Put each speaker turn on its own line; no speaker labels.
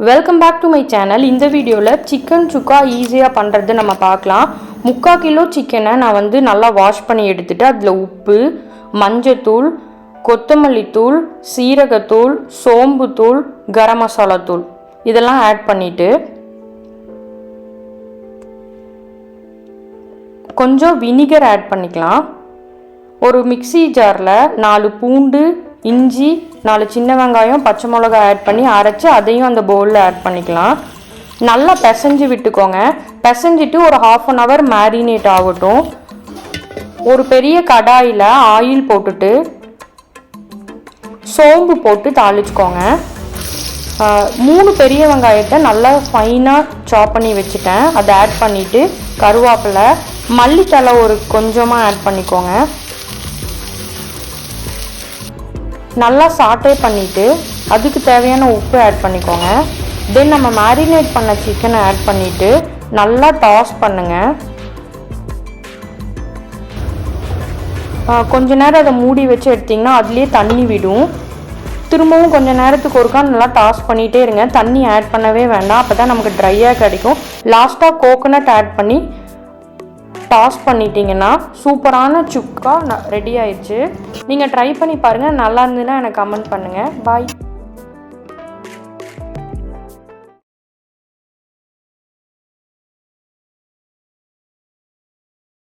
Welcome back to my channel. இந்த வீடியோவில் chicken சுக்கா ஈஸியாக பண்ணுறது நம்ம பார்க்கலாம். 3/4 கிலோ சிக்கனை நான் நல்லா வாஷ் பண்ணி எடுத்துகிட்டு அதில் உப்பு, மஞ்சத்தூள், கொத்தமல்லி தூள், சீரகத்தூள், சோம்புத்தூள், கரம் மசாலா தூள் இதெல்லாம் ஆட் பண்ணிவிட்டு கொஞ்சம் வினிகர் ஆட் பண்ணிக்கலாம். ஒரு மிக்ஸி ஜாரில் 4 பூண்டு, இஞ்சி, 4 சின்ன வெங்காயம், பச்சை மிளகாய் ஆட் பண்ணி அரைச்சி அதையும் அந்த பவுலில் ஆட் பண்ணிக்கலாம். நல்லா பிசைஞ்சு விட்டுக்கோங்க. பிசைஞ்சிட்டு ஒரு 1/2 hour மேரினேட் ஆகட்டும். ஒரு பெரிய கடாயில் ஆயில் போட்டுட்டு சோம்பு போட்டு தாளிச்சுக்கோங்க. 3 பெரிய வெங்காயத்தை நல்லா ஃபைனாக சாப் பண்ணி வச்சுட்டேன். அதை ஆட் பண்ணிவிட்டு கருவேப்பிலை, மல்லித்தழை ஒரு கொஞ்சமாக ஆட் பண்ணிக்கோங்க. நல்லா சாட்டே பண்ணிவிட்டு அதுக்கு தேவையான உப்பு ஆட் பண்ணிக்கோங்க. தென் நம்ம மேரினேட் பண்ண சிக்கனை ஆட் பண்ணிவிட்டு நல்லா டாஸ் பண்ணுங்கள். கொஞ்ச நேரம் அதை மூடி வச்சு எடுத்திங்கன்னா அதுலேயே தண்ணி விடும். திரும்பவும் கொஞ்சம் நேரத்துக்கு ஒருக்கா நல்லா டாஸ் பண்ணிகிட்டே இருங்க. தண்ணி ஆட் பண்ணவே வேண்டாம், அப்போ தான் நமக்கு ட்ரையாக கிடைக்கும். லாஸ்ட்டாக கோகோனட் ஆட் பண்ணி டாஸ் பண்ணிட்டீங்கன்னா சூப்பரான சுக்கா ரெடி ஆயிடுச்சு. நீங்கள் ட்ரை பண்ணி பாருங்கள். நல்லா இருந்ததுன்னா எனக்கு கமெண்ட் பண்ணுங்கள். பாய்.